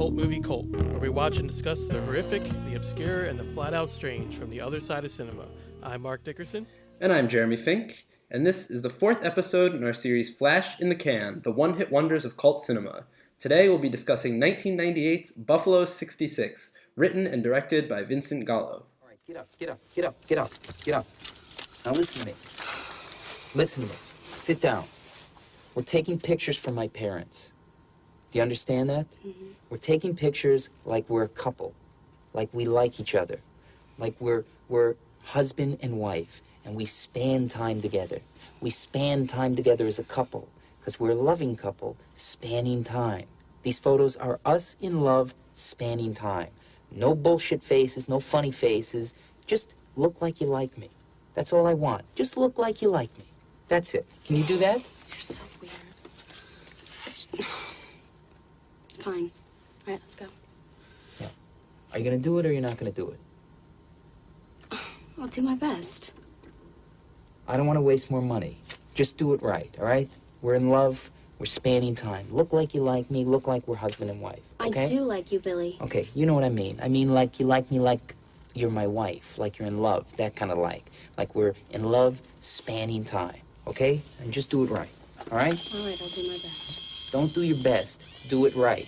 Cult Movie Cult, where we watch and discuss the horrific, the obscure, and the flat-out strange from the other side of cinema. I'm Mark Dickerson. And I'm Jeremy Fink, and this is the fourth episode in our series Flash in the Can, the one-hit wonders of cult cinema. Today we'll be discussing 1998's Buffalo 66, written and directed by Vincent Gallo. All right, get up. Now listen to me. Sit down. We're taking pictures for my parents. Do you understand that? Mm-hmm. We're taking pictures like we're a couple, like we like each other, like we're husband and wife, and we span time together. We span time together as a couple, because we're a loving couple, spanning time. These photos are us in love, spanning time. No bullshit faces, no funny faces. Just look like you like me. That's all I want. Just look like you like me. That's it. Can you do that? You're so weird. Fine. All right, let's go. Yeah. Are you going to do it or you're not going to do it? I'll do my best. I don't want to waste more money. Just do it right, all right? We're in love. We're spanning time. Look like you like me. Look like we're husband and wife, okay? I do like you, Billy. Okay, you know what I mean. I mean like you like me like you're my wife, like you're in love, that kind of like. Like we're in love, spanning time, okay? And just do it right, all right? All right, I'll do my best. Don't do your best. Do it right,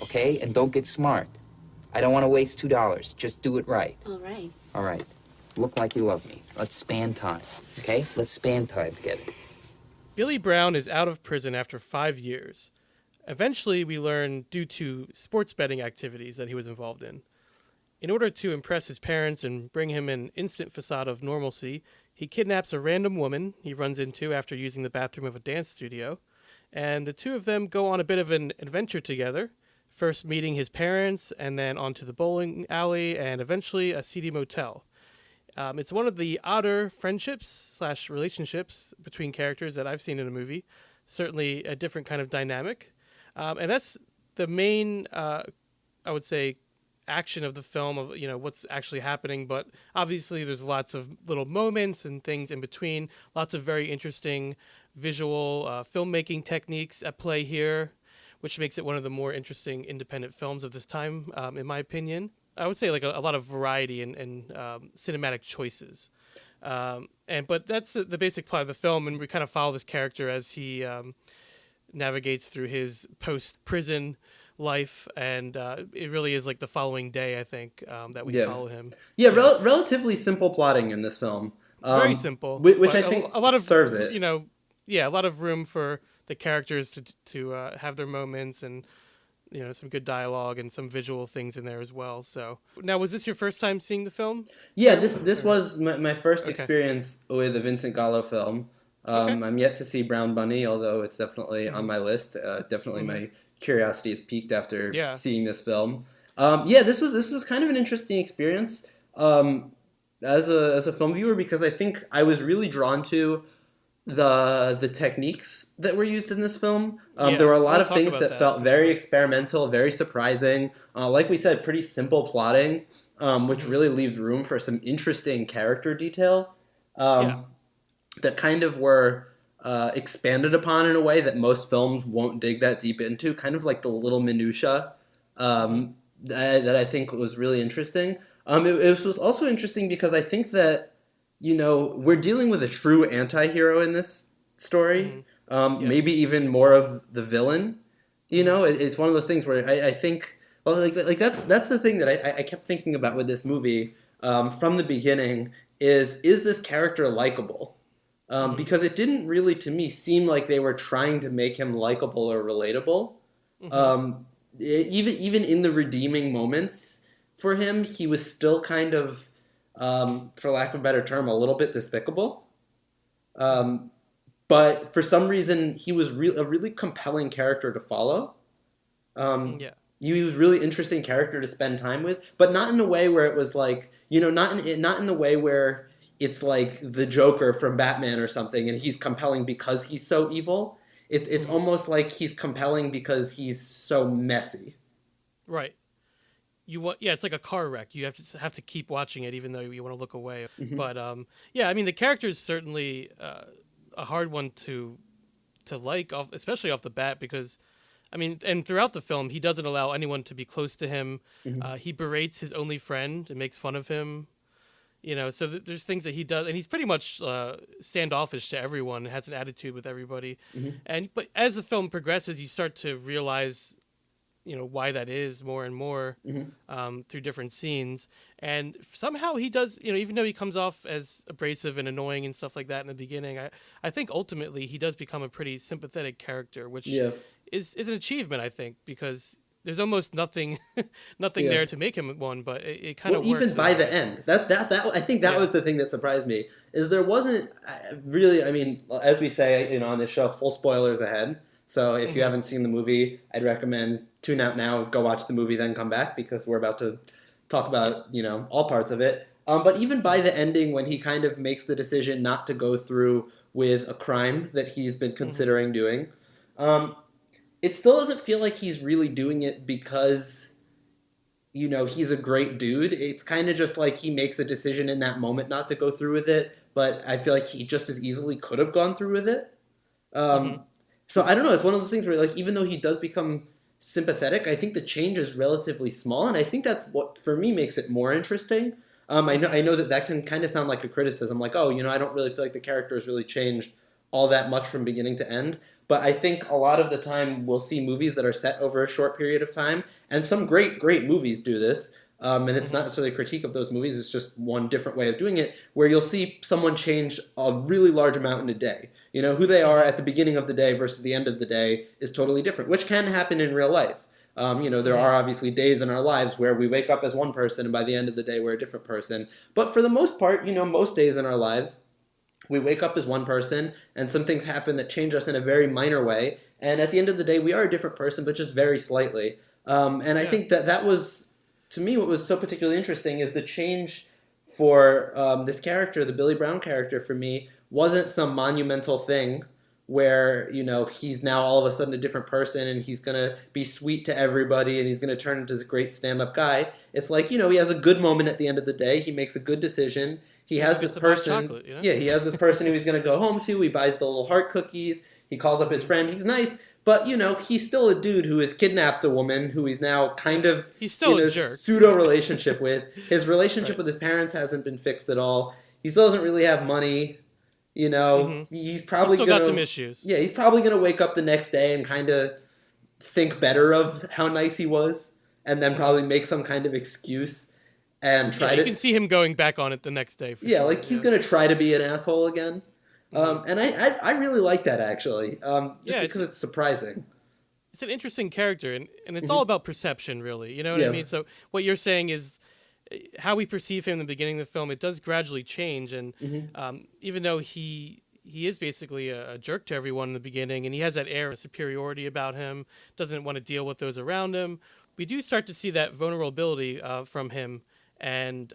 okay? And don't get smart. I don't want to waste $2. Just do it right. All right. All right. Look like you love me. Let's span time, okay? Let's span time together. Billy Brown is out of prison after 5 years. Eventually, we learn due to sports betting activities that he was involved in. In order to impress his parents and bring him an instant facade of normalcy, he kidnaps a random woman he runs into after using the bathroom of a dance studio, and the two of them go on a bit of an adventure together, first meeting his parents, and then onto the bowling alley, and eventually a seedy motel. It's one of the odder friendships/relationships between characters that I've seen in a movie. Certainly a different kind of dynamic. And that's the main, I would say, action of the film, of what's actually happening. But obviously there's lots of little moments and things in between. Lots of very interesting visual filmmaking techniques at play here, which makes it one of the more interesting independent films of this time, in my opinion. I would say like a lot of variety and cinematic choices. But that's the basic plot of the film, and we kind of follow this character as he navigates through his post-prison life, and it really is like the following day, I think, that we follow him. Yeah, relatively simple plotting in this film. Very simple. Which I think a lot of serves it. A lot of room for the characters to have their moments, and some good dialogue and some visual things in there as well. So now, was this your first time seeing the film? Yeah, this was my first experience with a Vincent Gallo film. I'm yet to see Brown Bunny, although it's definitely on my list. Definitely my curiosity is piqued after seeing this film. This was kind of an interesting experience as a film viewer, because I think I was really drawn to the techniques that were used in this film. There were a lot of things that felt very experimental, very surprising. Like we said, pretty simple plotting, which really leaves room for some interesting character detail that kind of were expanded upon in a way that most films won't dig that deep into, kind of like the little minutia that I think was really interesting. It was also interesting because I think that we're dealing with a true anti-hero in this story. Maybe even more of the villain. It's one of those things where I think, well, like that's the thing that I kept thinking about with this movie from the beginning is this character likable? Because it didn't really, to me, seem like they were trying to make him likable or relatable. Even in the redeeming moments for him, he was still kind of, for lack of a better term, a little bit despicable. But for some reason, he was a really compelling character to follow. He was a really interesting character to spend time with, but not in a way where it was like, not in the way where it's like the Joker from Batman or something, and he's compelling because he's so evil. It's almost like he's compelling because he's so messy. Right. It's like a car wreck. You have to keep watching it, even though you want to look away. But the character is certainly a hard one to like, especially off the bat, because I mean, and throughout the film, he doesn't allow anyone to be close to him. He berates his only friend and makes fun of him. So there's things that he does, and he's pretty much standoffish to everyone, has an attitude with everybody. But as the film progresses, you start to realize, why that is more and more through different scenes. And somehow he does, even though he comes off as abrasive and annoying and stuff like that in the beginning, I think ultimately he does become a pretty sympathetic character, which is an achievement, I think, because there's almost nothing there to make him one, but it kind of works. Even by the end, that I think that was the thing that surprised me, is there wasn't really, I mean, as we say, on this show, full spoilers ahead. So if you haven't seen the movie, I'd recommend tune out now, go watch the movie, then come back, because we're about to talk about, all parts of it. But even by the ending, when he kind of makes the decision not to go through with a crime that he's been considering doing, it still doesn't feel like he's really doing it because, he's a great dude. It's kind of just like he makes a decision in that moment not to go through with it, but I feel like he just as easily could have gone through with it. So I don't know, it's one of those things where, like, even though he does become sympathetic, I think the change is relatively small, and I think that's what, for me, makes it more interesting. I know that can kind of sound like a criticism, like, oh, I don't really feel like the character has really changed all that much from beginning to end. But I think a lot of the time we'll see movies that are set over a short period of time, and some great movies do this. And it's not necessarily a critique of those movies, it's just one different way of doing it, where you'll see someone change a really large amount in a day. Who they are at the beginning of the day versus the end of the day is totally different, which can happen in real life. There are obviously days in our lives where we wake up as one person and by the end of the day we're a different person. But for the most part, most days in our lives, we wake up as one person and some things happen that change us in a very minor way. And at the end of the day, we are a different person, but just very slightly. I think that was, to me, what was so particularly interesting is the change for this character, the Billy Brown character, for me, wasn't some monumental thing where, he's now all of a sudden a different person and he's going to be sweet to everybody and he's going to turn into this great stand-up guy. It's like, he has a good moment at the end of the day. He makes a good decision. He has this person. He has this person who he's going to go home to. He buys the little heart cookies. He calls up his friend. He's nice. But, he's still a dude who has kidnapped a woman who he's now kind of he's still in a jerk. Pseudo-relationship with. His relationship with his parents hasn't been fixed at all. He still doesn't really have money. He's probably still got some issues. Yeah, he's probably going to wake up the next day and kind of think better of how nice he was and then probably make some kind of excuse and try to... You can see him going back on it the next day. For sure. He's going to try to be an asshole again. And I really like that, actually, because it's surprising. It's an interesting character, and it's all about perception, really. You know what I mean? So what you're saying is how we perceive him in the beginning of the film, it does gradually change. And even though he is basically a jerk to everyone in the beginning, and he has that air of superiority about him, doesn't want to deal with those around him, we do start to see that vulnerability from him. And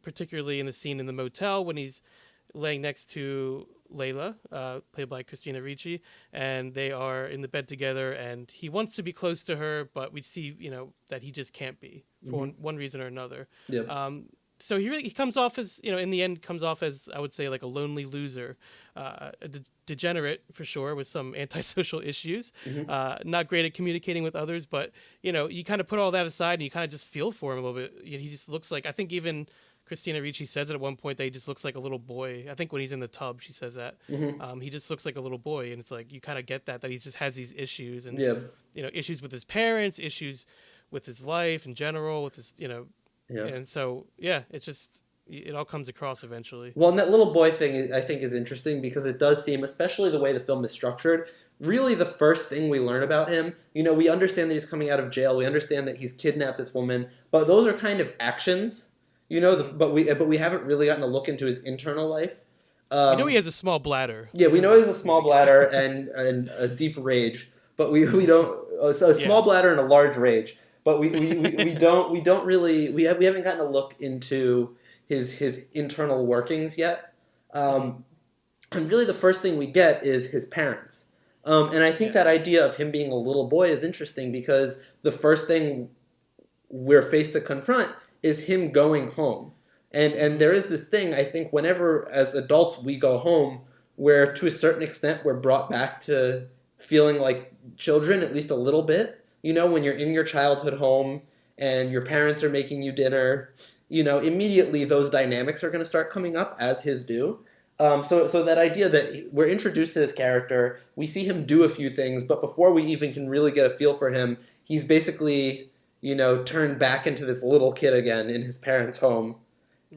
particularly in the scene in the motel when he's laying next to Layla, played by Christina Ricci, and they are in the bed together, and he wants to be close to her, but we see, that he just can't be for one reason or another. So he comes off as, in the end, comes off as, I would say, like a lonely loser, a degenerate for sure, with some antisocial issues, not great at communicating with others, but, you kind of put all that aside and you kind of just feel for him a little bit. He just looks like, I think even Christina Ricci says it at one point, that he just looks like a little boy. I think when he's in the tub, she says that. He just looks like a little boy, and it's like, you kind of get that he just has these issues, and, issues with his parents, issues with his life in general, with his, and so, it's just, it all comes across eventually. Well, and that little boy thing, I think, is interesting because it does seem, especially the way the film is structured, really the first thing we learn about him. We understand that he's coming out of jail. We understand that he's kidnapped this woman. But those are kind of actions, but we haven't really gotten a look into his internal life. We know he has a small bladder. Yeah, we know he has a small bladder and a deep rage. But we don't... So a small bladder and a large rage. But we don't really... We haven't gotten a look into his internal workings yet. And really the first thing we get is his parents. And I think that idea of him being a little boy is interesting because the first thing we're faced to confront is him going home. And there is this thing, I think, whenever as adults we go home, where to a certain extent we're brought back to feeling like children, at least a little bit. You know, when you're in your childhood home and your parents are making you dinner, you know, immediately those dynamics are going to start coming up, as his do. So that idea that we're introduced to this character, we see him do a few things, but before we even can really get a feel for him, he's basically, you know, turned back into this little kid again in his parents' home.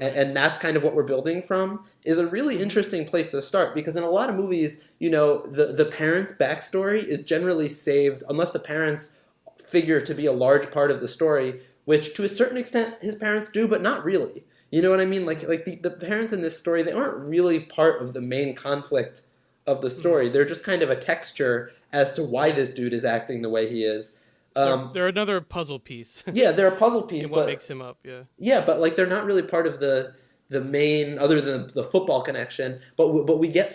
And that's kind of what we're building from, is a really interesting place to start, because in a lot of movies, you know, the parents' backstory is generally saved, unless the parents figure to be a large part of the story, which to a certain extent his parents do, but not really. You know what I mean? Like the parents in this story, they aren't really part of the main conflict of the story. They're just kind of a texture as to why this dude is acting the way he is. They're another puzzle piece. Yeah, they're a puzzle piece. And what makes him up, yeah. Yeah, but like they're not really part of the main, other than the football connection. But we get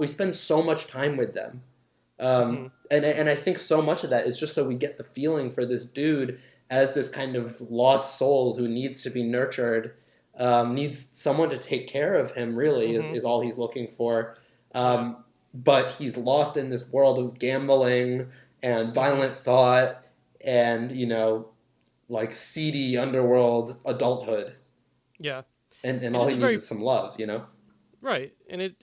we spend so much time with them, and I think so much of that is just so we get the feeling for this dude as this kind of lost soul who needs to be nurtured, needs someone to take care of him. Really, is all he's looking for. But he's lost in this world of gambling and violent thought, and you know, like seedy underworld adulthood. Yeah. And all he needs is some love, you know? Right. And it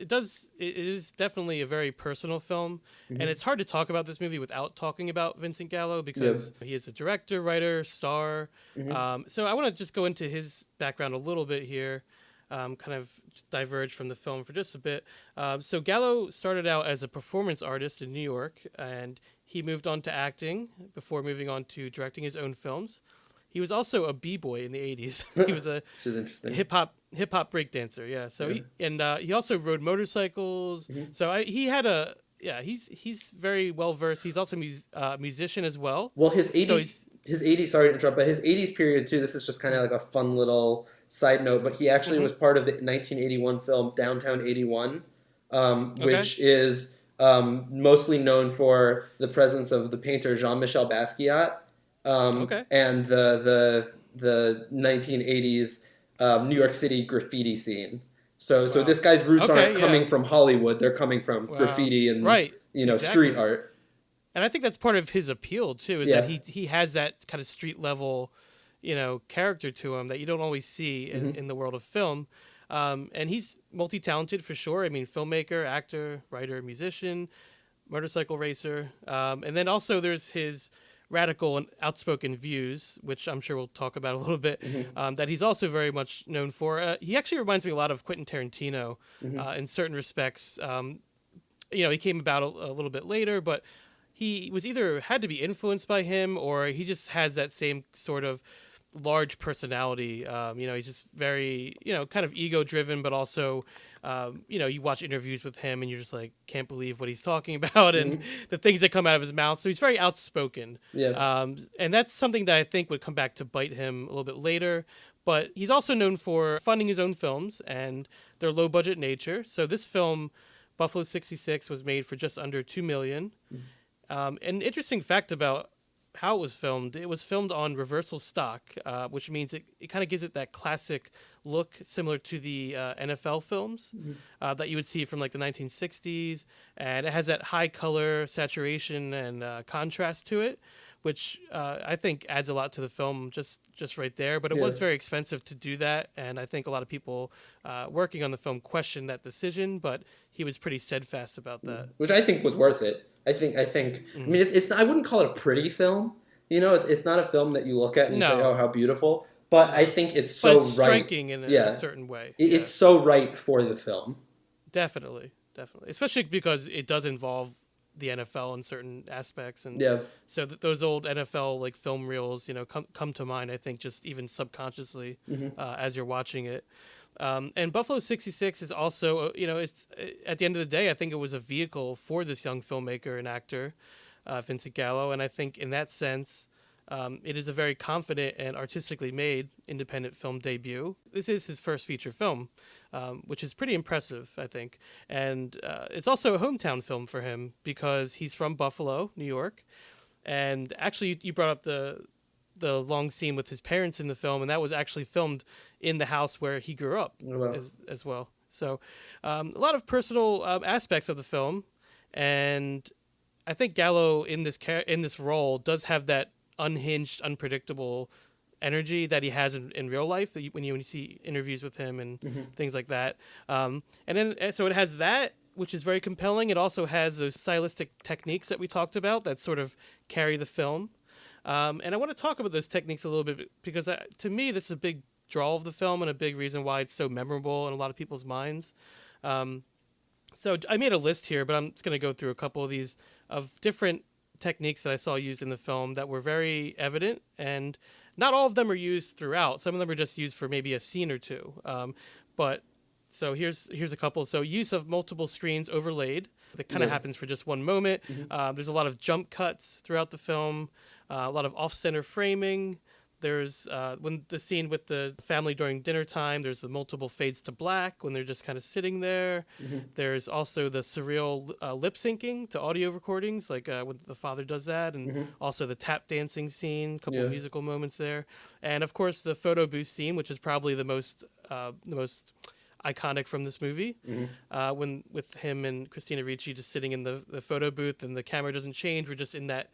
is definitely a very personal film. And it's hard to talk about this movie without talking about Vincent Gallo, because he is a director, writer, star. So I want to just go into his background a little bit here, kind of diverge from the film for just a bit. So Gallo started out as a performance artist in New York, and he moved on to acting before moving on to directing his own films. He was also a b-boy in the 80s. He was a hip hop breakdancer. Yeah. So he also rode motorcycles. So he's very well versed. He's also a musician as well. Well, his 80s, sorry to interrupt, but his 80s period too, this is just kind of like a fun little side note, but he actually was part of the 1981 film Downtown 81, which is mostly known for the presence of the painter Jean-Michel Basquiat. And the 1980s New York City graffiti scene. So this guy's roots aren't coming from Hollywood; they're coming from graffiti and street art. And I think that's part of his appeal too, is that he has that kind of street level, character to him that you don't always see in the world of film. And he's multi-talented for sure. I mean, filmmaker, actor, writer, musician, motorcycle racer, and then also there's his radical and outspoken views, which I'm sure we'll talk about a little bit, that he's also very much known for. He actually reminds me a lot of Quentin Tarantino in certain respects. He came about a little bit later, but he was either had to be influenced by him, or he just has that same sort of large personality. He's just very, kind of ego-driven, but also, you watch interviews with him and you're just like, can't believe what he's talking about and the things that come out of his mouth. So he's very outspoken. And that's something that I think would come back to bite him a little bit later. But he's also known for funding his own films and their low-budget nature. So this film, Buffalo 66, was made for just under $2 million. An interesting fact about how it was filmed on reversal stock, which means it kind of gives it that classic look similar to the NFL films that you would see from like the 1960s. And it has that high color saturation and contrast to it, which I think adds a lot to the film just right there. But it was very expensive to do that. And I think a lot of people working on the film questioned that decision, but he was pretty steadfast about that. Which I think was worth it. I think. I mean, it's. I wouldn't call it a pretty film. It's not a film that you look at and say, "Oh, how beautiful." But I think it's so striking in a certain way. It's so right for the film. Definitely, especially because it does involve the NFL in certain aspects, and so those old NFL like film reels, come to mind. I think just even subconsciously as you're watching it. And Buffalo 66 is also, it's at the end of the day, I think it was a vehicle for this young filmmaker and actor, Vincent Gallo. And I think in that sense, it is a very confident and artistically made independent film debut. This is his first feature film, which is pretty impressive, I think. And it's also a hometown film for him because he's from Buffalo, New York. And actually, you brought up the long scene with his parents in the film, and that was actually filmed in the house where he grew up as well. So a lot of personal aspects of the film, and I think Gallo in this role does have that unhinged, unpredictable energy that he has in real life. When you see interviews with him and things like that, and then so it has that, which is very compelling. It also has those stylistic techniques that we talked about that sort of carry the film. And I want to talk about those techniques a little bit because to me, this is a big draw of the film and a big reason why it's so memorable in a lot of people's minds. So I made a list here, but I'm just going to go through a couple of these of different techniques that I saw used in the film that were very evident, and not all of them are used throughout. Some of them are just used for maybe a scene or two. But so here's a couple. So use of multiple screens overlaid. That kind of happens for just one moment. There's a lot of jump cuts throughout the film, a lot of off-center framing. There's when the scene with the family during dinner time, there's the multiple fades to black when they're just kind of sitting there. There's also the surreal lip syncing to audio recordings, like when the father does that, and also the tap dancing scene, a couple of musical moments there. And of course the photo booth scene, which is probably the most iconic from this movie, when with him and Christina Ricci just sitting in the photo booth and the camera doesn't change. We're just in that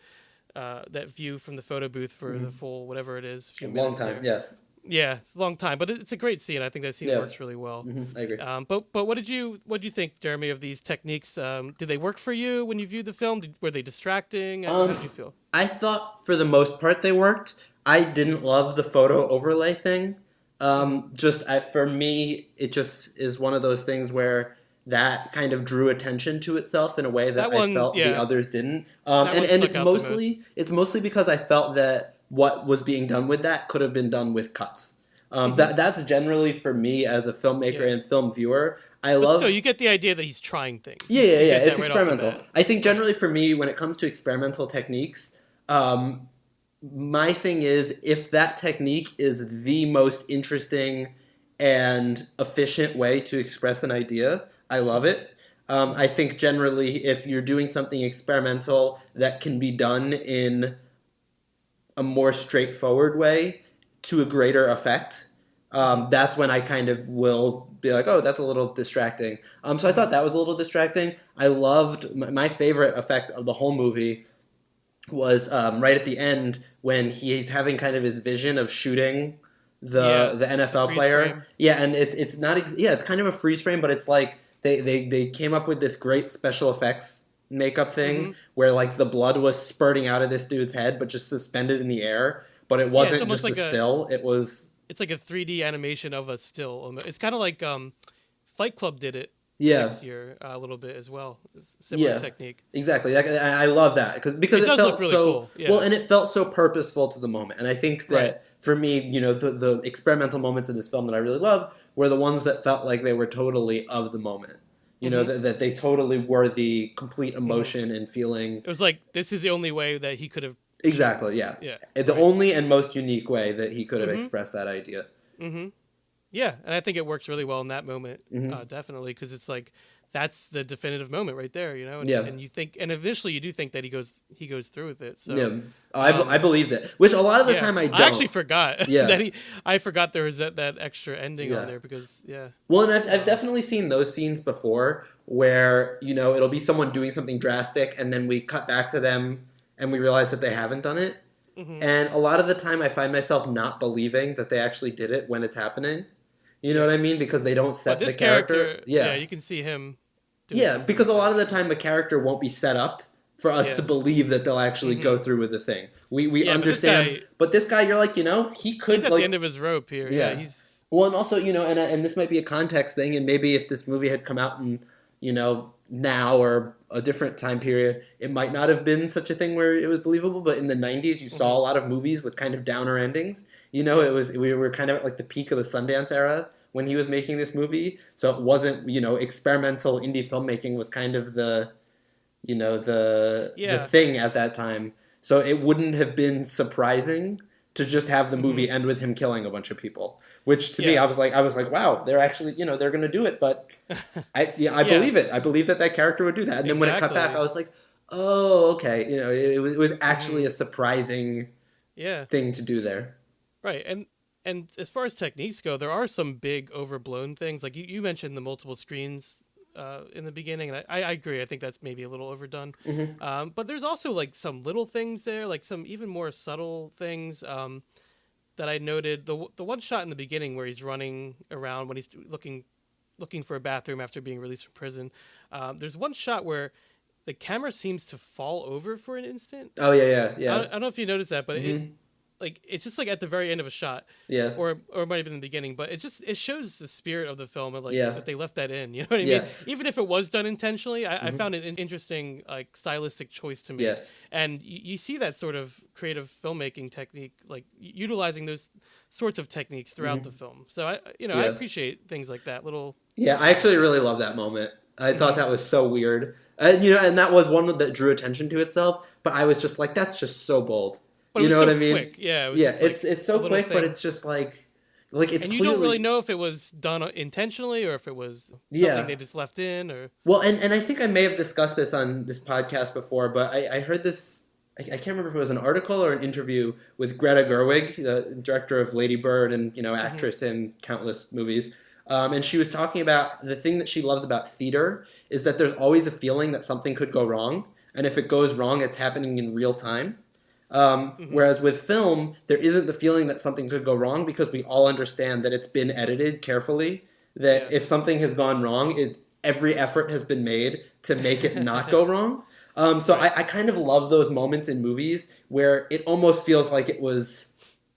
view from the photo booth for the full whatever it is. A long time, there. Yeah, it's a long time, but it's a great scene. I think that scene works really well. I agree. But what did you think, Jeremy, of these techniques? Did they work for you when you viewed the film? Were they distracting? How did you feel? I thought for the most part they worked. I didn't love the photo overlay thing. For me, it just is one of those things where that kind of drew attention to itself in a way that I felt the others didn't. And it's mostly because I felt that what was being done with that could have been done with cuts. That's generally for me as a filmmaker and film viewer. Still, you get the idea that he's trying things. Yeah. It's experimental. I think generally for me, when it comes to experimental techniques, my thing is if that technique is the most interesting and efficient way to express an idea, I love it. I think generally if you're doing something experimental that can be done in a more straightforward way to a greater effect, that's when I kind of will be like, oh, that's a little distracting. So I thought that was a little distracting. I loved my favorite effect of the whole movie was right at the end when he's having kind of his vision of shooting the NFL player. Frame. Yeah, and it's not it's kind of a freeze frame, but it's like they came up with this great special effects makeup thing where like the blood was spurting out of this dude's head but just suspended in the air, but it wasn't just like a still. It's like a 3D animation of a still. It's kind of like Fight Club did it. Next year a little bit as well. Similar technique. Exactly. I love that because it does felt look really so cool. Yeah. Well, and it felt so purposeful to the moment. And I think that for me, the experimental moments in this film that I really love were the ones that felt like they were totally of the moment. That they totally were the complete emotion and feeling. It was like this is the only way that he could have. Exactly. Yeah. The only and most unique way that he could have expressed that idea. Yeah, and I think it works really well in that moment, definitely, because it's like that's the definitive moment right there, And you think, and eventually you do think that he goes through with it. So I believed it, which a lot of the time I don't. I actually forgot I forgot there was that extra ending on there because Well, and I've definitely seen those scenes before where it'll be someone doing something drastic, and then we cut back to them and we realize that they haven't done it, and a lot of the time I find myself not believing that they actually did it when it's happening. You know what I mean? Because they don't set the character. Yeah, you can see him. Because a lot of the time a character won't be set up for us to believe that they'll actually go through with the thing. We understand. But this guy, you're like, he could. He's at the end of his rope here. Yeah, he's. Well, and also, and this might be a context thing, and maybe if this movie had come out in, now or a different time period, it might not have been such a thing where it was believable. But in the 90s, you saw a lot of movies with kind of downer endings. We were kind of at like the peak of the Sundance era when he was making this movie. So it wasn't, experimental indie filmmaking was kind of the thing at that time. So it wouldn't have been surprising to just have the movie end with him killing a bunch of people, which to me, I was like, wow, they're actually, they're going to do it. But I believe it. I believe that character would do that. And then when it cut back, I was like, oh, okay. It was actually a surprising thing to do there. Right. And as far as techniques go, there are some big overblown things. Like you mentioned the multiple screens in the beginning, and I agree. I think that's maybe a little overdone. Mm-hmm. But there's also like some little things there, like some even more subtle things that I noted. The one shot in the beginning where he's running around when he's looking for a bathroom after being released from prison. There's one shot where the camera seems to fall over for an instant. Oh yeah. I don't know if you noticed that, but Mm-hmm. it's just like at the very end of a shot. Yeah. Or it might have been in the beginning, but it shows the spirit of the film and like Yeah. that they left that in. You know what I Yeah. mean? Even if it was done intentionally, I found it an interesting like stylistic choice to make. Yeah. And you see that sort of creative filmmaking technique, like utilizing those sorts of techniques throughout the film. So I Yeah. appreciate things like that. Little. Yeah, I actually really love that moment. I thought that was so weird. And that was one that drew attention to itself, but I was just like, that's just so bold. But You it was know so what I mean? quick. Yeah, it was Yeah, just, like, it's a so little quick, but thing. it's just like it's And you clearly... don't really know if it was done intentionally or if it was something Yeah. they just left in or. Well, and I think I may have discussed this on this podcast before, but I heard this... I can't remember if it was an article or an interview with Greta Gerwig, the director of Lady Bird and, actress in countless movies. And she was talking about the thing that she loves about theater is that there's always a feeling that something could go wrong. And if it goes wrong, it's happening in real time. Whereas with film, there isn't the feeling that something could go wrong because we all understand that it's been edited carefully, that if something has gone wrong, every effort has been made to make it not go wrong. So I kind of love those moments in movies where it almost feels like it was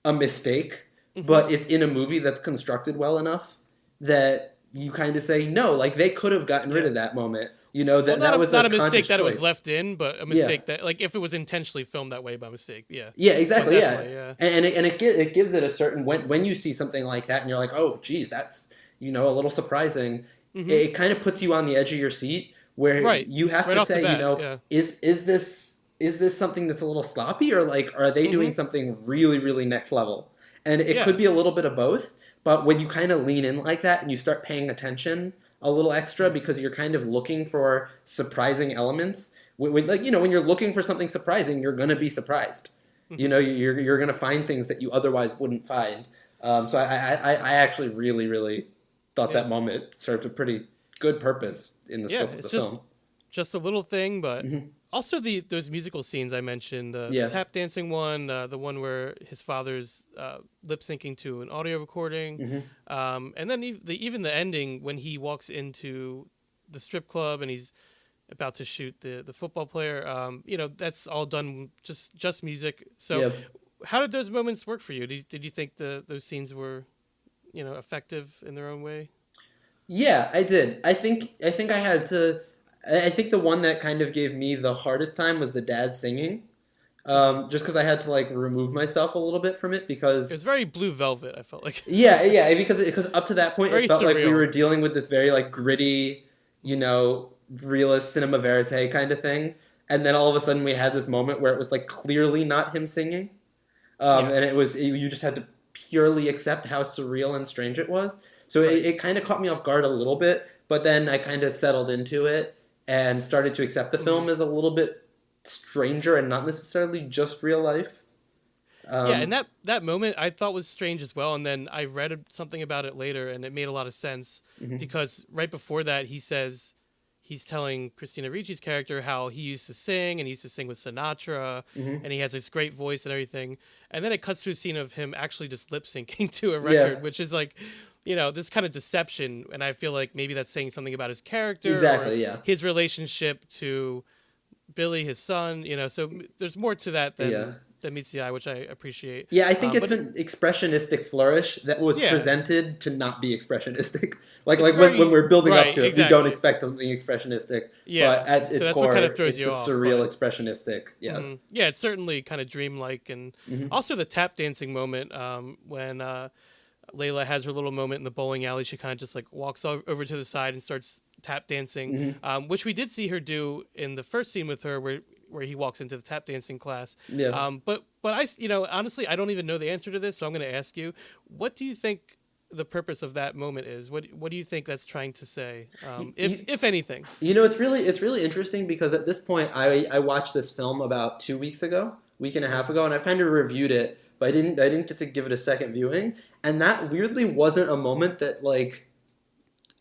a mistake, but it's in a movie that's constructed well enough that you kind of say, no, like they could have gotten rid of that moment. That was not a a mistake conscious that it was choice. left in, but a mistake that, like, if it was intentionally filmed that way by mistake, yeah. Yeah, exactly. Yeah. And it gives it a certain when you see something like that and you're like, oh, geez, that's a little surprising. It kind of puts you on the edge of your seat where you have to say, is this something that's a little sloppy or like are they doing something really really next level? And it could be a little bit of both. But when you kind of lean in like that and you start paying attention a little extra because you're kind of looking for surprising elements. When you're looking for something surprising, you're going to be surprised. You're going to find things that you otherwise wouldn't find. So I actually really, really thought that moment served a pretty good purpose in the scope of the film. Just a little thing, but also those musical scenes I mentioned, the tap dancing one, the one where his father's lip syncing to an audio recording, and then even the ending when he walks into the strip club and he's about to shoot the football player. That's all done just music. So, how did those moments work for you? Did you think those scenes were, effective in their own way? Yeah, I did. I think I had to. I think the one that kind of gave me the hardest time was the dad singing, just because I had to like remove myself a little bit from it because it was very Blue Velvet. I felt like because up to that point very it felt surreal. like we were dealing with this very like gritty, realist cinema verite kind of thing, and then all of a sudden we had this moment where it was like clearly not him singing, and you just had to purely accept how surreal and strange it was. So it kind of caught me off guard a little bit, but then I kind of settled into it and started to accept the film as a little bit stranger and not necessarily just real life. And that moment I thought was strange as well. And then I read something about it later, and it made a lot of sense because right before that, he says he's telling Christina Ricci's character how he used to sing and he used to sing with Sinatra and he has this great voice and everything. And then it cuts to a scene of him actually just lip syncing to a record, which is like, this kind of deception. And I feel like maybe that's saying something about his character, or his relationship to Billy, his son. So there's more to that than meets the eye, which I appreciate. Yeah, I think it's an expressionistic flourish that was presented to not be expressionistic. Like when we're building up to it, we don't expect something expressionistic. Yeah, but at its core, what kind of throws it's you a off, surreal expressionistic. Yeah, yeah, it's certainly kind of dreamlike, and also the tap dancing moment when Layla has her little moment in the bowling alley. She kind of just like walks over to the side and starts tap dancing, which we did see her do in the first scene with her, where he walks into the tap dancing class. Yeah. But I, honestly, I don't even know the answer to this, so I'm going to ask you, what do you think the purpose of that moment is? What do you think that's trying to say, if anything? It's really interesting because at this point, I watched this film about 2 weeks ago, week and a half ago, and I've kind of reviewed it, but I didn't get to give it a second viewing, and that weirdly wasn't a moment that like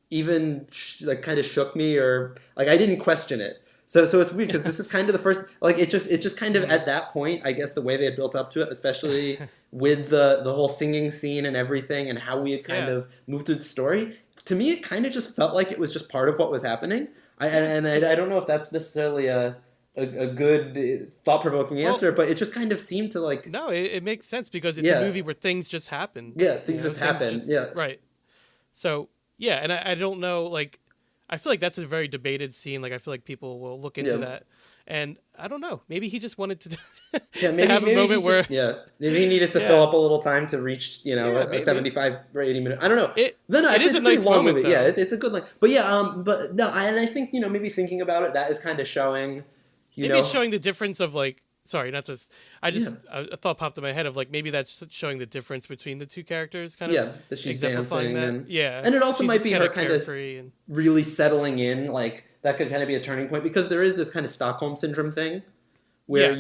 even like kind of shook me, or like I didn't question it. So it's weird because this is kind of the first, like it just kind of at that point, I guess the way they had built up to it, especially with the whole singing scene and everything and how we had kind of moved through the story, to me it kind of just felt like it was just part of what was happening. I don't know if that's necessarily a good thought-provoking answer, but it just kind of seemed to like... No, it makes sense because it's a movie where things just happen. Yeah, things just happen. Right. So, yeah, and I don't know, like, I feel like that's a very debated scene. Like, I feel like people will look into that. And I don't know. Maybe he just wanted to, to have a moment where... maybe he needed to fill up a little time to reach, a 75 or 80 minute... I don't know. It is a nice long moment, though. Yeah, it's a good line. But but no, and I think, maybe thinking about it, that is kind of showing, it's showing the difference of, like... Sorry, not to... a thought popped in my head of, like, maybe that's showing the difference between the two characters, kind of. That she's dancing. And it also might be her kind of really settling in, like, that could kind of be a turning point, because there is this kind of Stockholm Syndrome thing, where,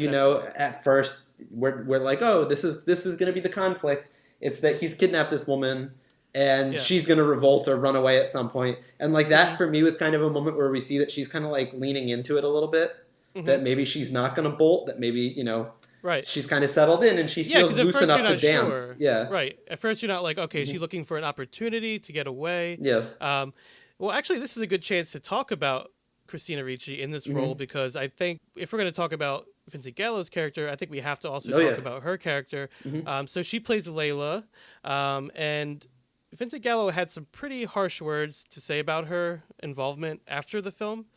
at first, we're like, oh, this is going to be the conflict. It's that he's kidnapped this woman, and she's going to revolt or run away at some point. And, like, that, for me, was kind of a moment where we see that she's kind of, like, leaning into it a little bit. That maybe she's not going to bolt, that maybe, she's kind of settled in and she feels loose enough to dance. Sure. Yeah. Right. At first you're not like, okay, is she looking for an opportunity to get away? Yeah. Well, actually, this is a good chance to talk about Christina Ricci in this role, because I think if we're going to talk about Vincent Gallo's character, I think we have to also talk about her character. So she plays Layla, and Vincent Gallo had some pretty harsh words to say about her involvement after the film.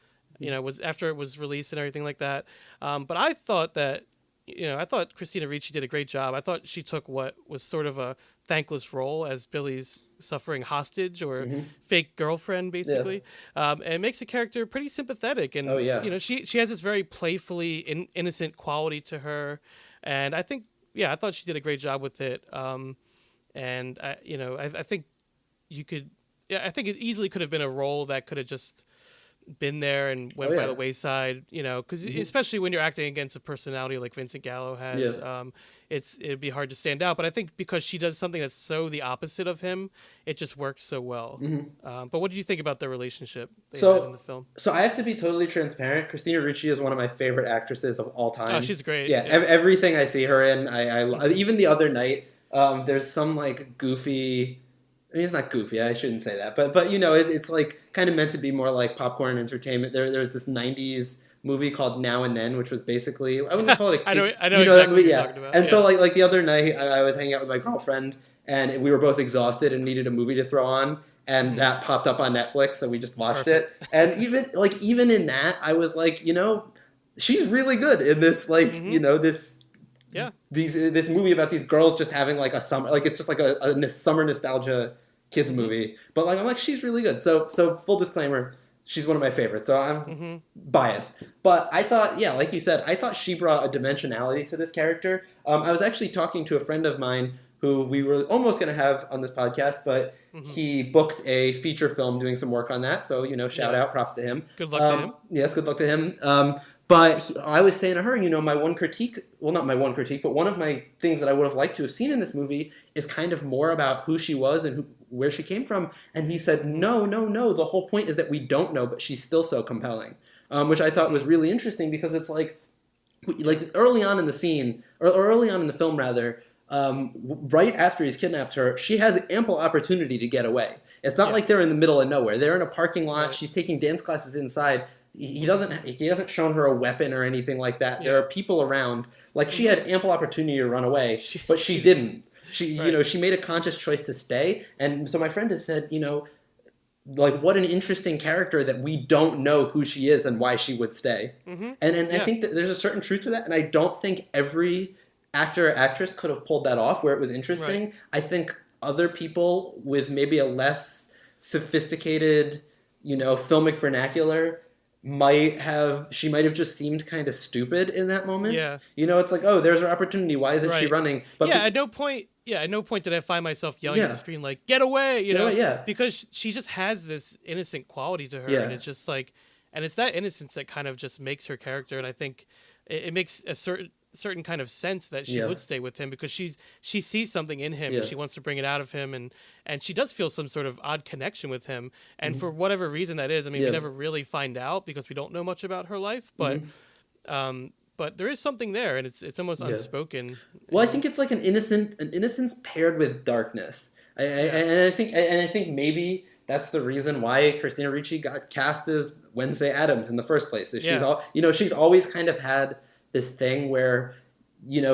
Was after it was released and everything like that. But I thought that, I thought Christina Ricci did a great job. I thought she took what was sort of a thankless role as Billy's suffering hostage or fake girlfriend, basically. And it makes the character pretty sympathetic. And, she has this very playfully innocent quality to her. And I think, I thought she did a great job with it. And, I think I think it easily could have been a role that could have just been there and went by the wayside, because especially when you're acting against a personality like Vincent Gallo has, it'd be hard to stand out. But I think because she does something that's so the opposite of him, it just works so well. But what did you think about the relationship they had in the film? So I have to be totally transparent. Christina Ricci is one of my favorite actresses of all time. Oh, she's great. Yeah. Everything I see her in, I even the other night, there's some like goofy... I mean, it's not goofy. I shouldn't say that, but it's like kind of meant to be more like popcorn entertainment. There's this '90s movie called Now and Then, which was basically, I wouldn't call it. I know exactly what you're talking about. And so like the other night, I was hanging out with my girlfriend, and we were both exhausted and needed a movie to throw on, and that popped up on Netflix, so we just watched it. And even in that, I was like, she's really good in this, like this. Yeah. This movie about these girls just having like a summer, like it's just like a summer nostalgia kids movie. But like I'm like, she's really good. So full disclaimer, she's one of my favorites. So I'm biased. But I thought, like you said, I thought she brought a dimensionality to this character. I was actually talking to a friend of mine who we were almost going to have on this podcast, but he booked a feature film doing some work on that. So, shout out, props to him. Good luck to him. Yes, good luck to him. But I was saying to her, my one critique, well, not my one critique, but one of my things that I would have liked to have seen in this movie is kind of more about who she was and where she came from. And he said, no. The whole point is that we don't know, but she's still so compelling, which I thought was really interesting because it's like early on in the scene, or early on in the film, rather, right after he's kidnapped her, she has ample opportunity to get away. It's not like they're in the middle of nowhere. They're in a parking lot. Right. She's taking dance classes inside. He hasn't shown her a weapon or anything like that. There are people around. Like, she had ample opportunity to run away, but she didn't. She, she made a conscious choice to stay. And so my friend has said, like, what an interesting character that we don't know who she is and why she would stay. And I think that there's a certain truth to that. And I don't think every actor or actress could have pulled that off where it was interesting. Right. I think other people with maybe a less sophisticated, filmic vernacular she might have just seemed kind of stupid in that moment. Yeah. It's like, oh, there's her opportunity. Why isn't she running? But at no point did I find myself yelling at the screen like, get away, because she just has this innocent quality to her. And it's just like, and it's that innocence that kind of just makes her character. And I think it makes a certain, certain kind of sense that she would stay with him because she sees something in him and she wants to bring it out of him, and she does feel some sort of odd connection with him, and for whatever reason that is, I mean, we never really find out because we don't know much about her life, but there is something there, and it's almost unspoken. Well, I think it's like an innocence paired with darkness. And I think maybe that's the reason why Christina Ricci got cast as Wednesday Addams in the first place. Is she's always kind of had this thing where,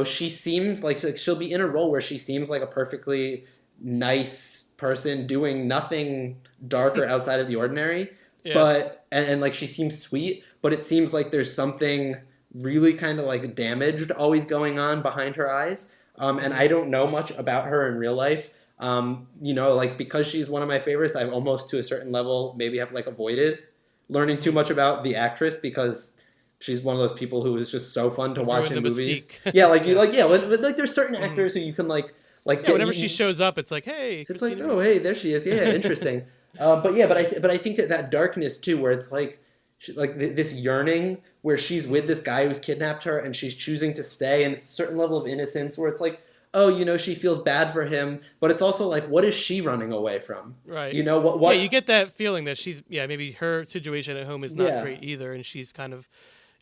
she seems like she'll be in a role where she seems like a perfectly nice person doing nothing dark or outside of the ordinary, but and like she seems sweet, but it seems like there's something really kind of like damaged always going on behind her eyes. And I don't know much about her in real life. Like because she's one of my favorites, I've almost to a certain level maybe have like avoided learning too much about the actress because she's one of those people who is just so fun to watch in movies. There's certain actors who you can whenever she shows up, it's like, hey, it's like, oh, hey, there she is. Yeah, interesting. But I think that darkness too, where it's like this yearning where she's with this guy who's kidnapped her and she's choosing to stay, and it's a certain level of innocence where it's like, oh, she feels bad for him, but it's also like, what is she running away from? Right. What? Yeah, you get that feeling that she's, maybe her situation at home is not great either, and she's kind of,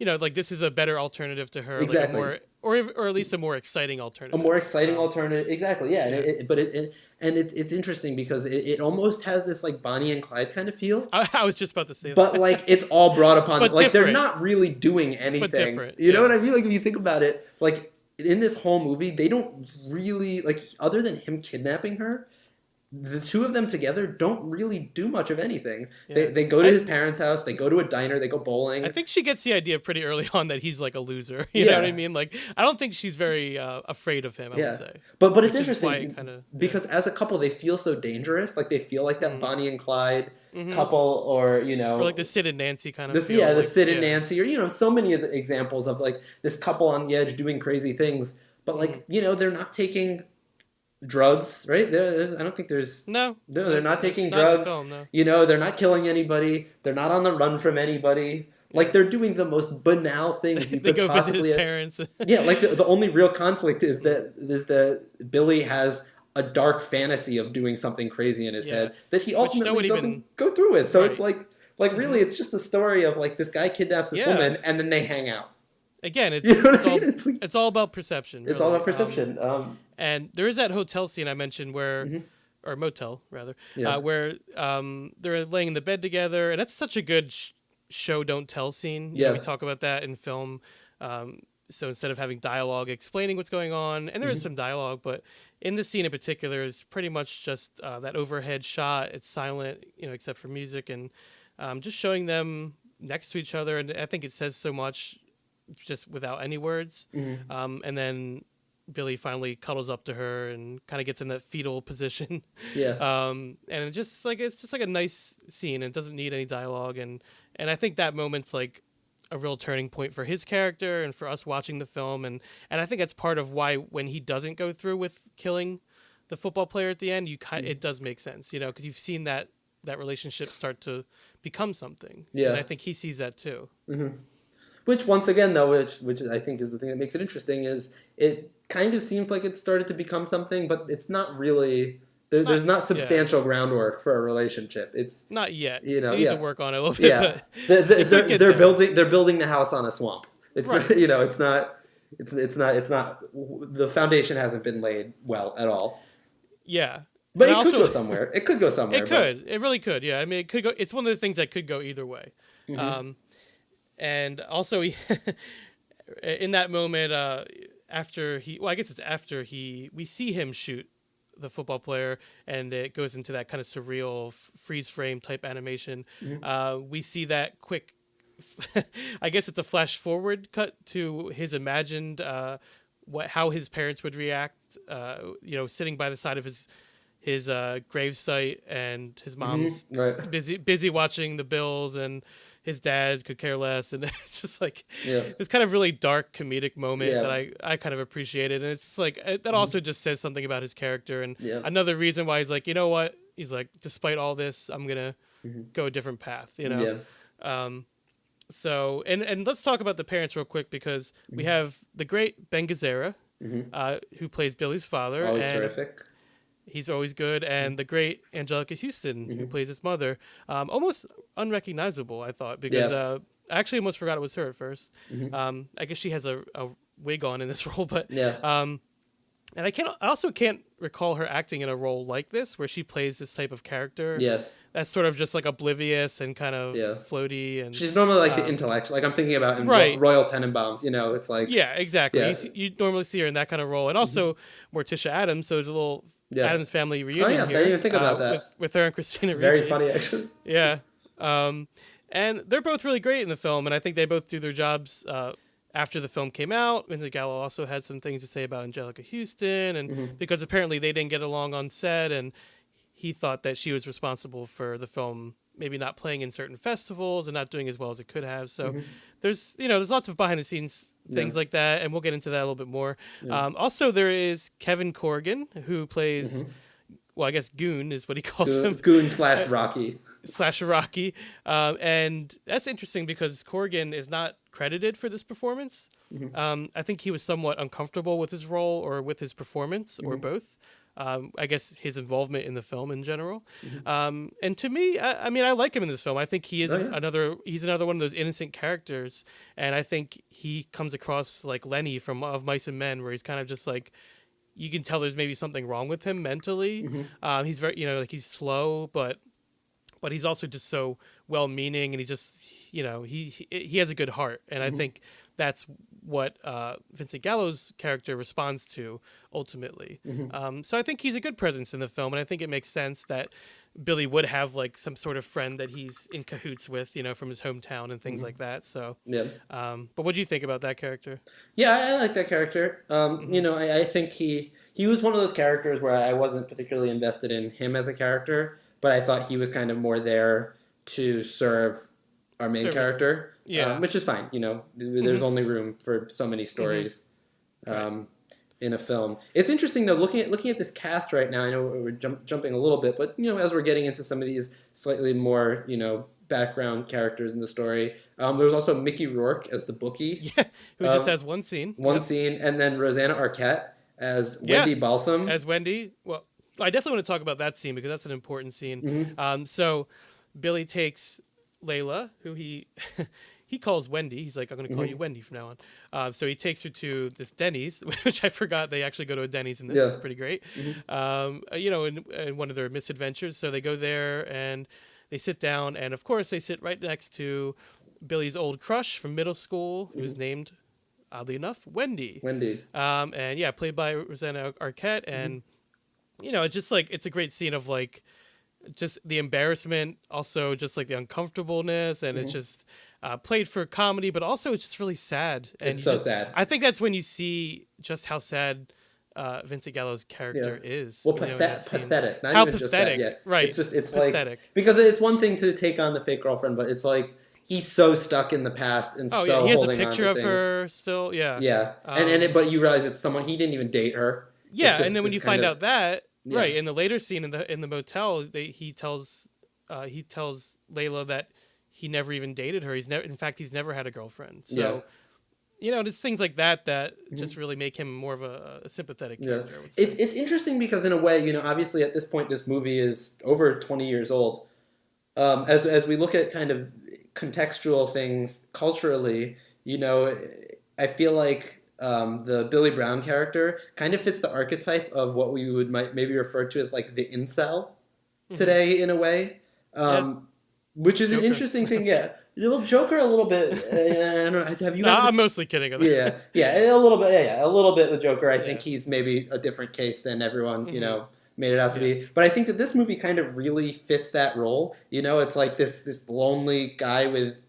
like this is a better alternative to her. Exactly. Like or at least a more exciting alternative. A more exciting alternative, exactly, yeah. And it's interesting because it almost has this like Bonnie and Clyde kind of feel. I was just about to say that. But like it's all brought upon, but like different. they're not really doing anything. But different. You know what I mean? Like if you think about it, like in this whole movie, they don't really, like other than him kidnapping her, the two of them together don't really do much of anything. Yeah. They go to his parents' house, they go to a diner, they go bowling. I think she gets the idea pretty early on that he's like a loser. You know what I mean? Like, I don't think she's very afraid of him, I would say. But it's interesting because as a couple, they feel so dangerous. Like they feel like that Bonnie and Clyde couple, or or like the Sid and Nancy kind of feel. Yeah, the Sid and Nancy, or so many of the examples of like this couple on the edge doing crazy things. But like they're not taking drugs, right? I don't think there's they're not taking drugs. Not in the film, no. They're not killing anybody. They're not on the run from anybody. Like they're doing the most banal things you they could go possibly. Visit his parents. Like the only real conflict is that Billy has a dark fantasy of doing something crazy in his head that he ultimately doesn't go through with. So it's like really it's just a story of like this guy kidnaps this woman and then they hang out. Again, it's all about perception. Really. It's all about perception. And there is that hotel scene I mentioned where, or motel rather, where they're laying in the bed together, and that's such a good show don't tell scene. We talk about that in film. So instead of having dialogue explaining what's going on, and there is some dialogue, but in this scene in particular is pretty much just that overhead shot. It's silent, except for music, and just showing them next to each other, and I think it says so much just without any words. And then Billy finally cuddles up to her and kind of gets in that fetal position. And it's just like a nice scene, and it doesn't need any dialogue, and I think that moment's like a real turning point for his character and for us watching the film, and I think that's part of why when he doesn't go through with killing the football player at the end, it does make sense, because you've seen that relationship start to become something. And I think he sees that too. Which once again though, which I think is the thing that makes it interesting, is it kind of seems like it started to become something, but it's not really. There's not substantial groundwork for a relationship. It's not yet. They need to work on it a little bit. They're building the house on a swamp. It's it's not. The foundation hasn't been laid well at all. Yeah. But it could go somewhere. It could go somewhere. It could. It really could. Yeah. I mean, it could go. It's one of those things that could go either way. And also, in that moment, we see him shoot the football player, and it goes into that kind of surreal freeze frame type animation. We see that quick, I guess it's a flash forward cut to his imagined, how his parents would react, sitting by the side of his gravesite, and his mom's busy watching the Bills, and his dad could care less, and it's just like this kind of really dark comedic moment that I kind of appreciated, and it's just like that also just says something about his character, and another reason why he's like, you know what, he's like, despite all this, I'm gonna go a different path, So, and let's talk about the parents real quick, because we have the great Ben Gazzara, who plays Billy's father. Always and terrific. He's always good. And the great Angelica Houston, who plays his mother. Almost unrecognizable, I thought, because I actually almost forgot it was her at first. I guess she has a wig on in this role, but and I also can't recall her acting in a role like this, where she plays this type of character. Yeah. That's sort of just like oblivious and kind of floaty, and she's normally like the intellectual. Like I'm thinking about in Royal Tenenbaums. It's like exactly. Yeah. You normally see her in that kind of role, and also Morticia Adams. So there's a little Adams Family reunion here. I didn't even think about that. With her and Christina Ricci. Very funny, actually. Yeah, and they're both really great in the film, and I think they both do their jobs. After the film came out, Vincent Gallo also had some things to say about Angelica Houston, and because apparently they didn't get along on set, and he thought that she was responsible for the film maybe not playing in certain festivals and not doing as well as it could have. So there's lots of behind the scenes things like that, and we'll get into that a little bit more. Also, there is Kevin Corrigan, who plays, well, I guess Goon is what he calls him. Goon / Rocky. Rocky. And that's interesting because Corrigan is not credited for this performance. I think he was somewhat uncomfortable with his role or with his performance or both. I guess his involvement in the film in general. And to me, I mean, I like him in this film. I think he is he's another one of those innocent characters. And I think he comes across like Lenny from Of Mice and Men, where he's kind of just like, you can tell there's maybe something wrong with him mentally. He's very, like he's slow, but he's also just so well-meaning, and he just, he has a good heart. And I think that's what Vincent Gallo's character responds to ultimately. So I think he's a good presence in the film, and I think it makes sense that Billy would have like some sort of friend that he's in cahoots with, from his hometown and things like that. So, but what do you think about that character? Yeah, I like that character. I think he was one of those characters where I wasn't particularly invested in him as a character, but I thought he was kind of more there to serve our main character, which is fine. There's only room for so many stories in a film. It's interesting though, looking at this cast right now. I know we're jumping a little bit, but as we're getting into some of these slightly more background characters in the story, there's also Mickey Rourke as the bookie, who just has one scene, and then Rosanna Arquette as Wendy Balsam. As Wendy. Well, I definitely want to talk about that scene because that's an important scene. So Billy takes Layla, who he calls Wendy. He's like, I'm going to call you Wendy from now on. So he takes her to this Denny's, which I forgot they actually go to a Denny's in this. It's pretty great. In one of their misadventures. So they go there and they sit down, and of course they sit right next to Billy's old crush from middle school, who's named, oddly enough, Wendy. And played by Rosanna Arquette. And it's just like, it's a great scene of like just the embarrassment, also just like the uncomfortableness, and it's just played for comedy, but also it's just really sad. And it's so sad. I think that's when you see just how sad Vincent Gallo's character is. Well, pathetic. Not how even pathetic. Just sad yet. Right. It's pathetic. Like, because it's one thing to take on the fake girlfriend, but it's like he's so stuck in the past and he holding has a on picture to of things. her still. Yeah. But you realize it's someone he didn't even date her. Yeah, and then when you find out that in the later scene in the motel, he tells Layla that he never even dated her. He's never had a girlfriend. So it's things like that just really make him more of a sympathetic character. I would say. It's interesting because in a way, obviously at this point this movie is over 20 years old. As we look at kind of contextual things culturally, I feel like the Billy Brown character kind of fits the archetype of what we would maybe refer to as like the incel today in a way, which is Joker. An interesting thing. Well, Joker a little bit. I don't know. Have you? I'm mostly kidding. A little bit. A little bit with Joker. I think he's maybe a different case than everyone made it out to be. But I think that this movie kind of really fits that role. It's like this lonely guy with,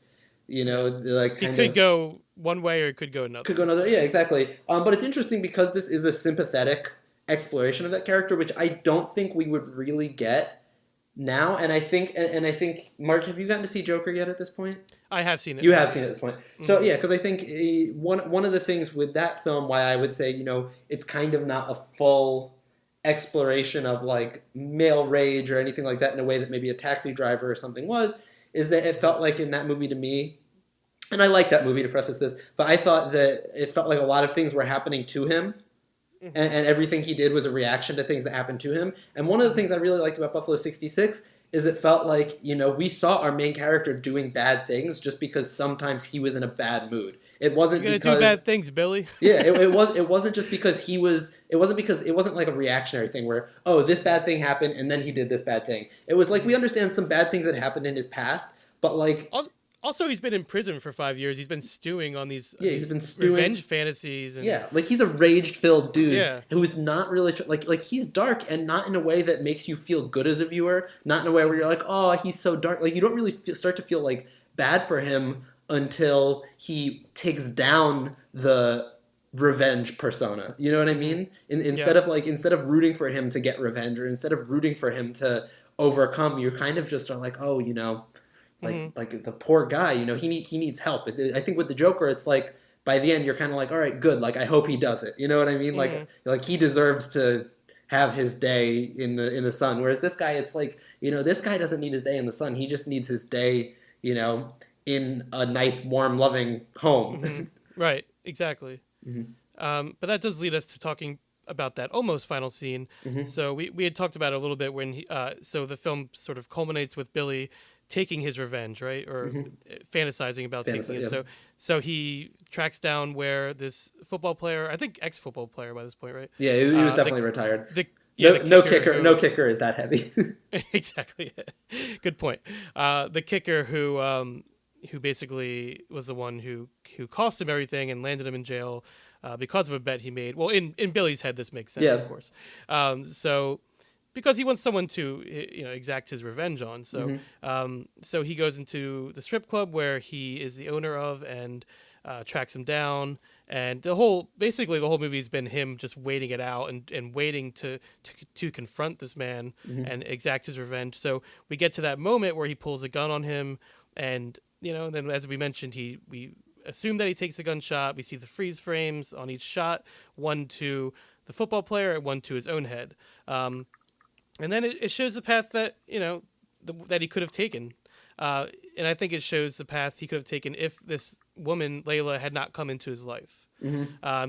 like he could go one way or it could go another. Yeah, exactly. But it's interesting because this is a sympathetic exploration of that character, which I don't think we would really get now. And I think, Mark, have you gotten to see Joker yet at this point? I have seen it. You have seen it at this point. So yeah, because I think one of the things with that film, why I would say it's kind of not a full exploration of like male rage or anything like that in a way that maybe a Taxi Driver or something was, is that it felt like in that movie to me, and I like that movie to preface this, but I thought that it felt like a lot of things were happening to him, and everything he did was a reaction to things that happened to him. And one of the things I really liked about Buffalo 66 is it felt like, we saw our main character doing bad things just because sometimes he was in a bad mood. It wasn't You're because gonna do bad things, Billy. yeah, it wasn't just because it wasn't like a reactionary thing where, oh, this bad thing happened and then he did this bad thing. It was like we understand some bad things that happened in his past, but like also he's been in prison for 5 years. He's been stewing on these he's been stewing, revenge fantasies. And, like he's a rage-filled dude who's not really like he's dark, and not in a way that makes you feel good as a viewer. Not in a way where you're like, oh, he's so dark. Like you don't really start to feel like bad for him until he takes down the revenge persona. You know what I mean? Instead of rooting for him to get revenge, or instead of rooting for him to overcome, you're kind of just like, oh, like the poor guy, he needs help. I think with the Joker, it's like by the end you're kind of like, all right, good. Like I hope he does it. You know what I mean? Like he deserves to have his day in the sun. Whereas this guy, it's like, this guy doesn't need his day in the sun. He just needs his day, in a nice, warm, loving home. Right. Exactly. But that does lead us to talking about that almost final scene. So we had talked about it a little bit when so the film sort of culminates with Billy taking his revenge, right? Or fantasizing about taking it. Yeah. So he tracks down where this football player, I think ex-football player by this point, right? Yeah, he was definitely retired. No kicker is that heavy. Exactly. Good point. The kicker who basically was the one who cost him everything and landed him in jail because of a bet he made. Well, in Billy's head, this makes sense, of course. So because he wants someone to exact his revenge on. So so he goes into the strip club where he is the owner of, and tracks him down. And the whole movie has been him just waiting it out and waiting to confront this man and exact his revenge. So we get to that moment where he pulls a gun on him, and then as we mentioned, we assume that he takes a gunshot. We see the freeze frames on each shot, one to the football player and one to his own head. And then it shows the path that that he could have taken, and I think it shows the path he could have taken if this woman Layla had not come into his life.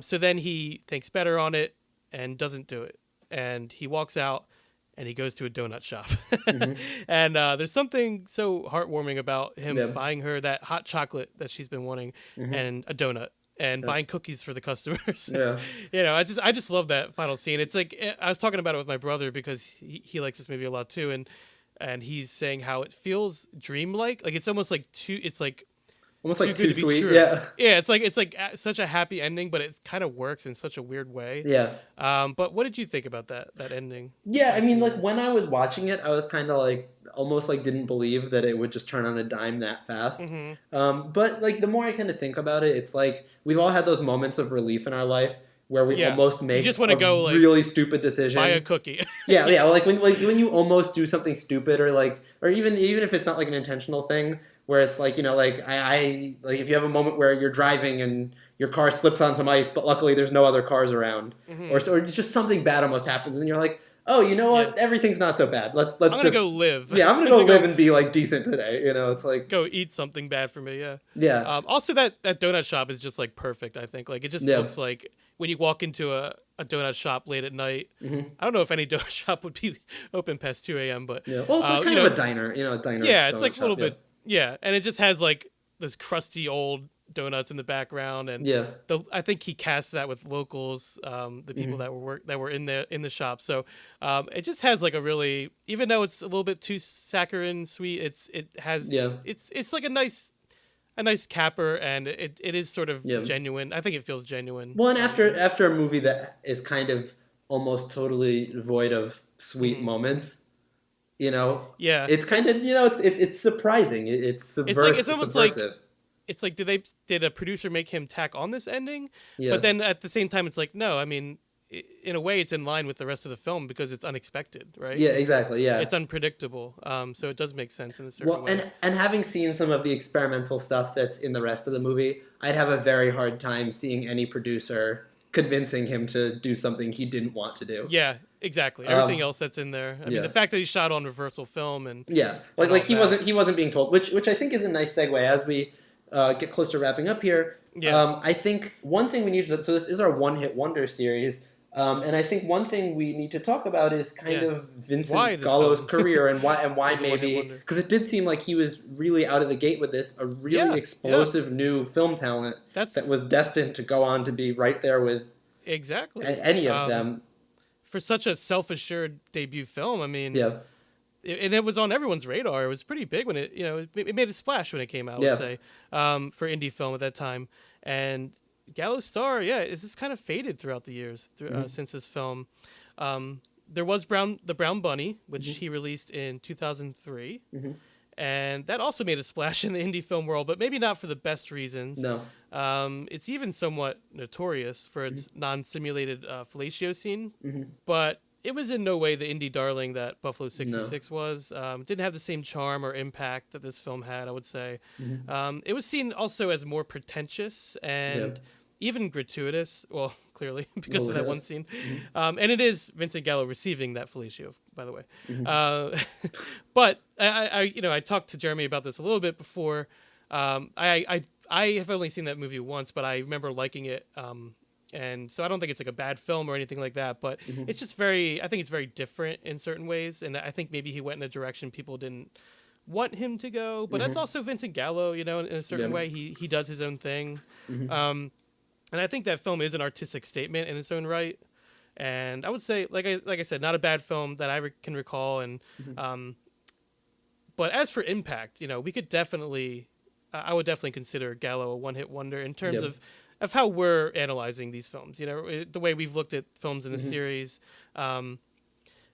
So then he thinks better on it and doesn't do it, and he walks out and he goes to a donut shop. And there's something so heartwarming about him buying her that hot chocolate that she's been wanting and a donut. And buying cookies for the customers. I just love that final scene. It's like I was talking about it with my brother because he likes this movie a lot too, and he's saying how it feels dreamlike. Like it's almost like too sweet. True. Yeah, it's like such a happy ending, but it kind of works in such a weird way. Yeah. But what did you think about that ending? Yeah, I mean, like when I was watching it, I was kind of like almost like didn't believe that it would just turn on a dime that fast. But like the more I kind of think about it, it's like we've all had those moments of relief in our life where we almost make you just want to go really stupid decision. Buy a cookie. yeah, like when you almost do something stupid, or even if it's not like an intentional thing, where it's like I like if you have a moment where you're driving and your car slips on some ice, but luckily there's no other cars around, or it's just something bad almost happens, and you're like, oh, you know what? Everything's not so bad. Let's I'm gonna go live. Yeah, I'm gonna go live and be like decent today. It's like go eat something bad for me. Yeah. Yeah. Also, that donut shop is just like perfect. I think like it just looks like when you walk into a donut shop late at night. I don't know if any donut shop would be open past 2 a.m. But well, it's like kind of a diner. A diner. Yeah, it's like a little bit. Yeah, and it just has like those crusty old donuts in the background, and I think he cast that with locals, the people that were in the shop. So it just has like a really, even though it's a little bit too saccharine sweet, it's like a nice capper, and it is sort of genuine. I think it feels genuine. Well, and after a movie that is kind of almost totally devoid of sweet moments. It's kind of it's surprising. It's subversive. It's almost subversive. Like it's like did a producer make him tack on this ending? Yeah. But then at the same time, it's like no. I mean, in a way, it's in line with the rest of the film because it's unexpected, right? Yeah, exactly. Yeah, it's unpredictable. So it does make sense in a certain way. And having seen some of the experimental stuff that's in the rest of the movie, I'd have a very hard time seeing any producer convincing him to do something he didn't want to do. Yeah. Exactly. Everything else that's in there. I mean, the fact that he shot on reversal film and like he wasn't being told, which I think is a nice segue as we get close to wrapping up here, I think one thing we need to... So this is our one-hit wonder series. And I think one thing we need to talk about is kind of Vincent Gallo's career and why maybe... Because it did seem like he was really out of the gate with this, a really explosive new film talent that was destined to go on to be right there with any of them. For such a self-assured debut film, I mean... And it was on everyone's radar. It was pretty big when it made a splash when it came out, I would say, for indie film at that time. And... Gallo's star, it's just kind of faded throughout the years since this film. There was the Brown Bunny, which he released in 2003, and that also made a splash in the indie film world, but maybe not for the best reasons. No, it's even somewhat notorious for its non-simulated fellatio scene, but it was in no way the indie darling that Buffalo 66 was. It didn't have the same charm or impact that this film had, I would say. It was seen also as more pretentious and even gratuitous. Well, clearly, because of that one scene. And it is Vincent Gallo receiving that fellatio, by the way. But I talked to Jeremy about this a little bit before. I have only seen that movie once, but I remember liking it. And so I don't think it's like a bad film or anything like that, but it's just I think it's very different in certain ways. And I think maybe he went in a direction people didn't want him to go, but that's also Vincent Gallo, in a certain way. He does his own thing. And I think that film is an artistic statement in its own right. And I would say, like I said, not a bad film that I can recall. And, but as for impact, we could definitely, I would definitely consider Gallo a one-hit wonder in terms of how we're analyzing these films, the way we've looked at films in the series.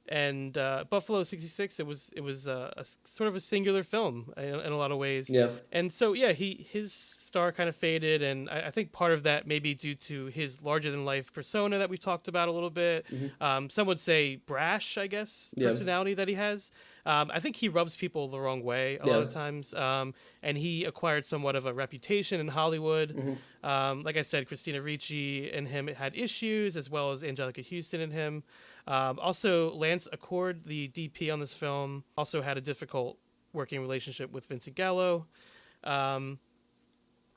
And Buffalo 66, it was a sort of a singular film in a lot of ways. And so, his star kind of faded. And I think part of that may be due to his larger than life persona that we talked about a little bit. Some would say brash, I guess, personality that he has. I think he rubs people the wrong way a lot of times. And he acquired somewhat of a reputation in Hollywood. Like I said, Christina Ricci and him had issues, as well as Angelica Houston and him. Also, Lance Accord, the DP on this film, also had a difficult working relationship with Vincent Gallo.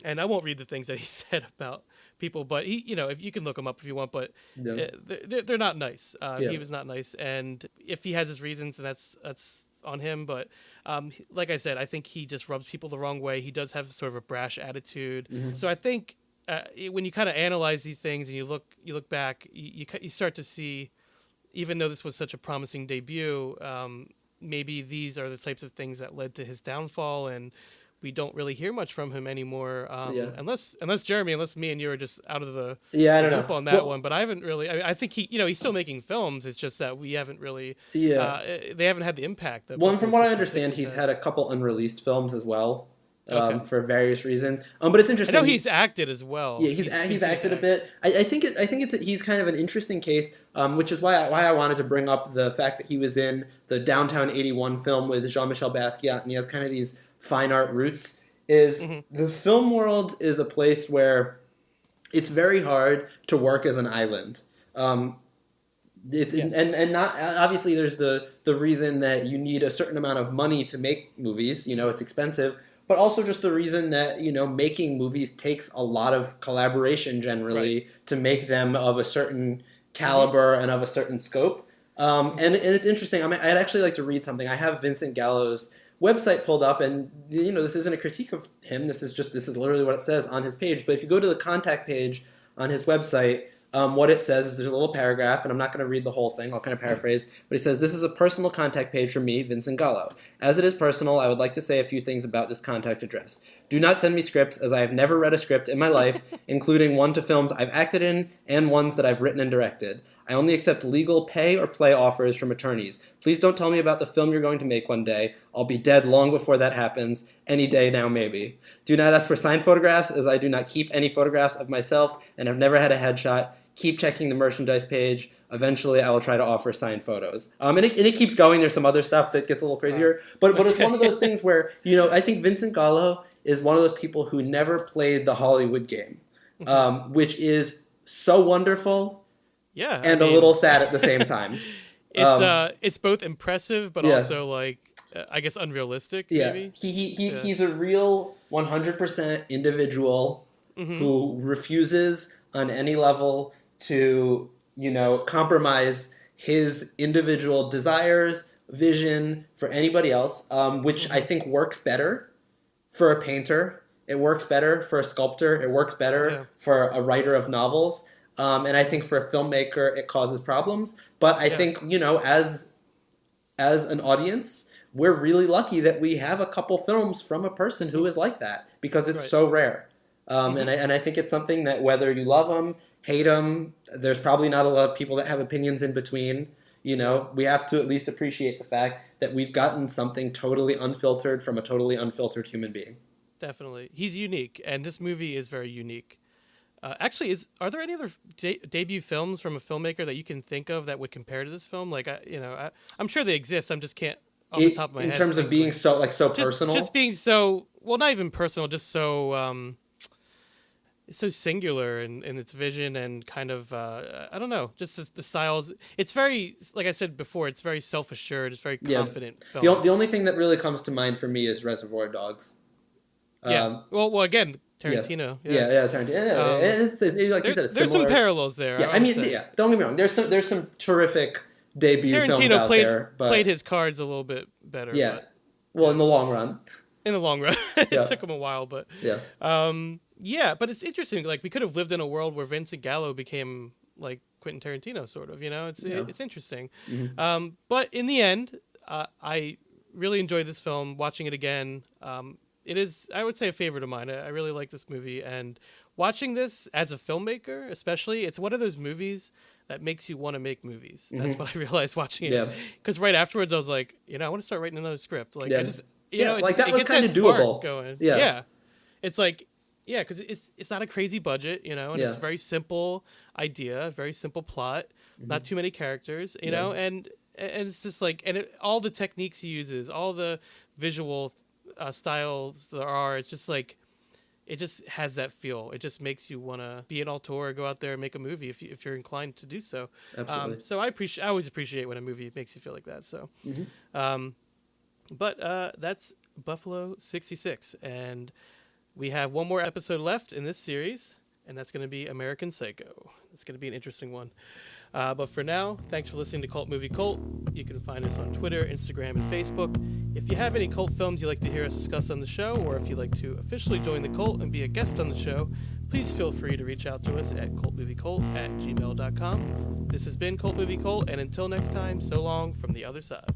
And I won't read the things that he said about people, but he, if you can look him up if you want, but they're not nice. He was not nice. And if he has his reasons, then that's on him. But like I said, I think he just rubs people the wrong way. He does have sort of a brash attitude. So I think when you kind of analyze these things and you look back, you start to see, even though this was such a promising debut, maybe these are the types of things that led to his downfall, and we don't really hear much from him anymore. Unless Jeremy, unless me and you are just out of the loop on that one. But I haven't really. I think he's still making films. It's just that we haven't really. They haven't had the impact. That from what I understand, he's had a couple unreleased films as well. For various reasons. But it's interesting. I know he's acted as well. Yeah, he's acted a bit. I think he's kind of an interesting case, which is why I wanted to bring up the fact that he was in the Downtown 81 film with Jean-Michel Basquiat, and he has kind of these fine art roots. The film world is a place where it's very hard to work as an island. And not obviously there's the reason that you need a certain amount of money to make movies. It's expensive. But also just the reason that, making movies takes a lot of collaboration generally to make them of a certain caliber and of a certain scope. And it's interesting. I'd actually like to read something. I have Vincent Gallo's website pulled up, and this isn't a critique of him. This is literally what it says on his page. But if you go to the contact page on his website, what it says is there's a little paragraph, and I'm not going to read the whole thing. I'll kind of paraphrase. But he says, "This is a personal contact page for me, Vincent Gallo. As it is personal, I would like to say a few things about this contact address. Do not send me scripts, as I have never read a script in my life, including one to films I've acted in and ones that I've written and directed. I only accept legal pay or play offers from attorneys. Please don't tell me about the film you're going to make one day. I'll be dead long before that happens. Any day now, maybe. Do not ask for signed photographs, as I do not keep any photographs of myself and have never had a headshot. Keep checking the merchandise page. Eventually, I will try to offer signed photos." And it keeps going. There's some other stuff that gets a little crazier. But it's one of those things where, I think Vincent Gallo is one of those people who never played the Hollywood game, which is so wonderful and a little sad at the same time. It's both impressive, but also, I guess, unrealistic, maybe. He's a real 100% individual who refuses on any level to, compromise his individual desires, vision for anybody else, which I think works better for a painter. It works better for a sculptor. It works better for a writer of novels. And I think for a filmmaker, it causes problems. But I think, as an audience, we're really lucky that we have a couple films from a person who is like that, because it's so rare. And I think it's something that whether you love them, hate them, there's probably not a lot of people that have opinions in between. We have to at least appreciate the fact that we've gotten something totally unfiltered from a totally unfiltered human being. Definitely. He's unique, and this movie is very unique. Actually, are there any other debut films from a filmmaker that you can think of that would compare to this film? Like, I'm sure they exist. I just can't off the top of my head. In terms of being so personal? Just being so, well, not even personal, just so... it's so singular in its vision and kind of, I don't know, just the styles. It's very, like I said before, it's very self-assured. It's very confident film. The only thing that really comes to mind for me is Reservoir Dogs. Well, again, Tarantino. Yeah, Tarantino. It's like you said, there's some parallels there. Yeah, don't get me wrong. There's some terrific debut films out there. But played his cards a little bit better. Yeah. Well, in the long run. It took him a while, but yeah. But it's interesting. Like, we could have lived in a world where Vincent Gallo became like Quentin Tarantino, sort of. It's interesting. Mm-hmm. But in the end, I really enjoyed this film. Watching it again, it is, I would say, a favorite of mine. I really like this movie, and watching this as a filmmaker, especially, it's one of those movies that makes you want to make movies. That's what I realized watching it. Because right afterwards, I was like, I want to start writing another script. Like, I just, that was kind of doable. Going. Yeah. It's like, because it's not a crazy budget, and it's a very simple idea, very simple plot, not too many characters, and it's just like, all the techniques he uses, all the visual styles there are, it's just like, it just has that feel. It just makes you want to be an auteur, go out there and make a movie if you're inclined to do so. Absolutely. So I always appreciate when a movie makes you feel like that. So, but that's Buffalo 66, and we have one more episode left in this series, and that's going to be American Psycho. It's going to be an interesting one. But for now, thanks for listening to Cult Movie Cult. You can find us on Twitter, Instagram, and Facebook. If you have any cult films you'd like to hear us discuss on the show, or if you'd like to officially join the cult and be a guest on the show, please feel free to reach out to us at cultmoviecult@gmail.com. This has been Cult Movie Cult, and until next time, so long from the other side.